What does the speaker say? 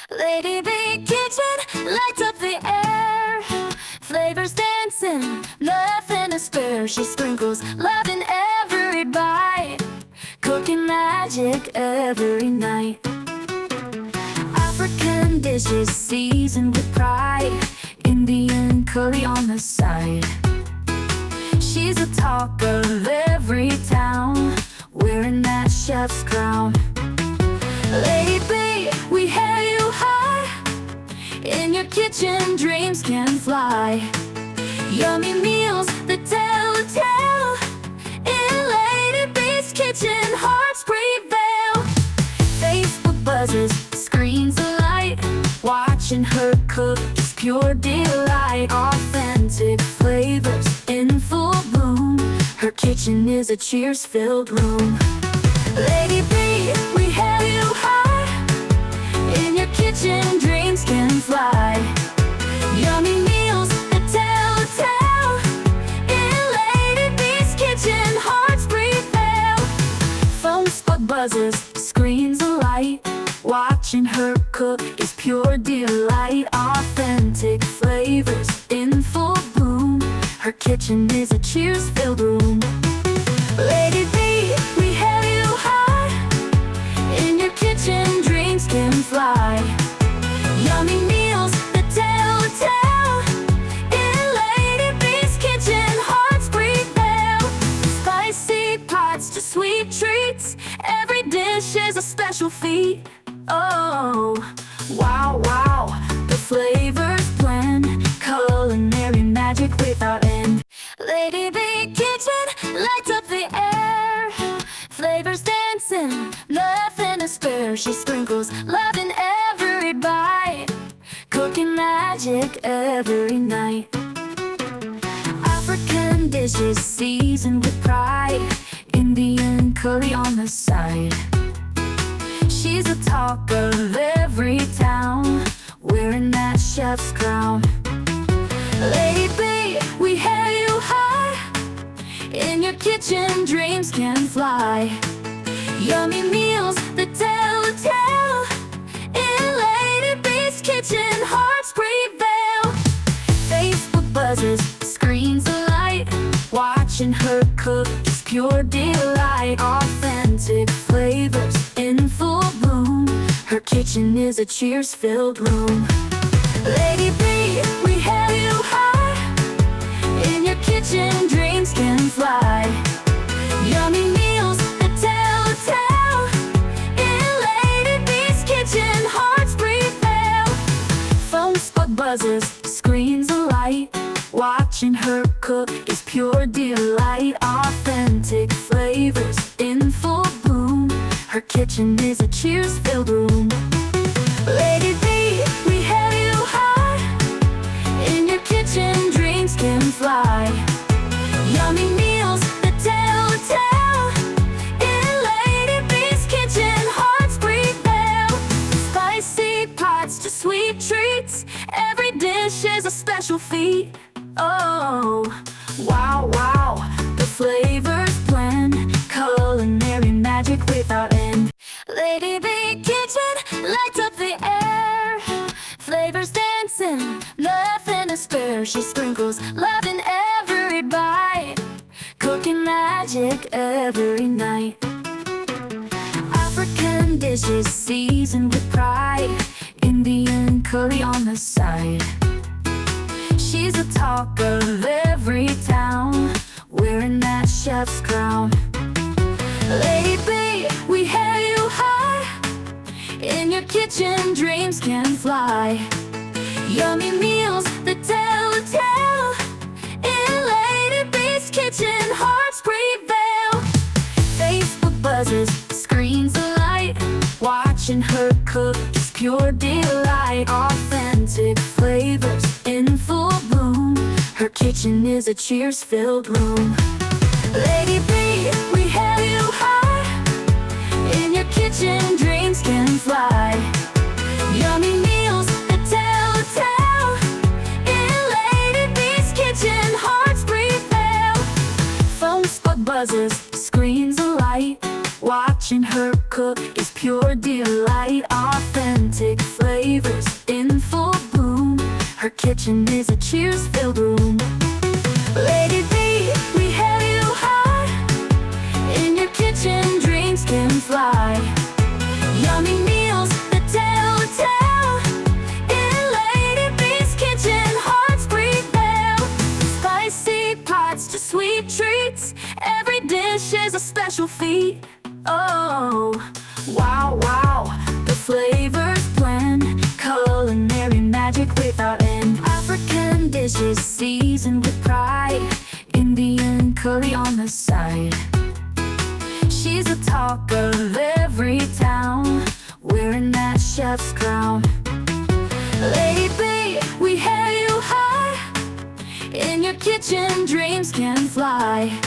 Lady B Kitchen lights up the air. Flavors dancing, nothing to spare. She sprinkles love in every bite, cooking magic every night. African dishes seasoned with pride, Indian curry on the side. She's the talk of every town, wearing that chef's crown. Lady B, we hail you high. In your kitchen, dreams can fly. Yummy meals that tell a tale. In Lady B's kitchen, hearts prevail. Facebook buzzes, screens alight. Watching her cook is pure delight. Authentic flavors in full bloom. Her kitchen is a cheers-filled room. Lady B, we hail you high. In your kitchen, dreams can fly. Yummy meals that tell a tale. In Lady B's kitchen, hearts prevail. Phone spot buzzes, screens alight. Watching her cook is pure delight. Authentic flavors in full bloom. Her kitchen is a cheers-filled room. Lady B, we hail you high. In your kitchen, dreams can fly. Yummy meals that tell a tale. In Lady B's kitchen, hearts prevail. Spicy pots to sweet treats, every dish is a special feat. Oh, wow, wow, the flavors blend, culinary magic without end. Lady B Kitchen lights up the air. Flavors dancing, nothing to spare. She sprinkles love in every bite, cooking magic every night. African dishes seasoned with pride, Indian curry on the side. She's the talk of every town, wearing that chef's crown. Lady B, we hail you high. In your kitchen, dreams can fly. Yummy meals that tell a tale. In Lady B's kitchen, hearts prevail. Facebook buzzes, screens alight. Watching her cook is pure delight. Authentic flavors in full bloom. Her kitchen is a cheers-filled room. Lady B, we hail you high. In your kitchen, dreams can fly. Yummy meals that tell a tale. In Lady B's kitchen, hearts prevail. Phone spot buzzes, screens alight. Watching her cook is pure delight. Authentic flavors in full bloom. Her kitchen is a cheers-filled room. Lady B, we hail you high. In your kitchen, dreams can fly. Yummy meals that tell a tale. In Lady B's kitchen, hearts prevail. Spicy pots to sweet treats, every dish is a special feat. Oh, wow, wow, the flavors blend, culinary magic without end. Lady B Kitchen lights up the air. Flavors dancing, nothing to spare. She sprinkles love in every bite, cooking magic every night. African dishes seasoned with pride, Indian curry on the side. She's the talk of every town, wearing that chef's crown. Lady B, we hail you high. In your kitchen, dreams can fly. Yummy meals that tell a tale. In Lady B's kitchen, hearts prevail. Facebook buzzes, screens alight. Watching her cook is pure delight. Authentic flavors in full bloom. Her kitchen is a cheers-filled room. Lady B, we hail you high. In your kitchen, dreams can fly. Yummy meals that tell a tale. In Lady B's kitchen, hearts prevail. Phone spot buzzes, screens alight. Watching her cook is pure delight. Authentic flavor flavors in full bloom. Her kitchen is a cheers-filled room. Lady B, we hail you high. In your kitchen, dreams can fly. Yummy meals that tell a tale. In Lady B's kitchen, hearts prevail. Spicy pots to sweet treats. Every dish is a special feat. Oh, wow, wow, the flavors blend. Culinary magic without end. African dishes seasoned with pride. Indian curry on the side. She's the talk of every town, wearing that chef's crown. Lady B, we hail you high. In your kitchen, dreams can fly.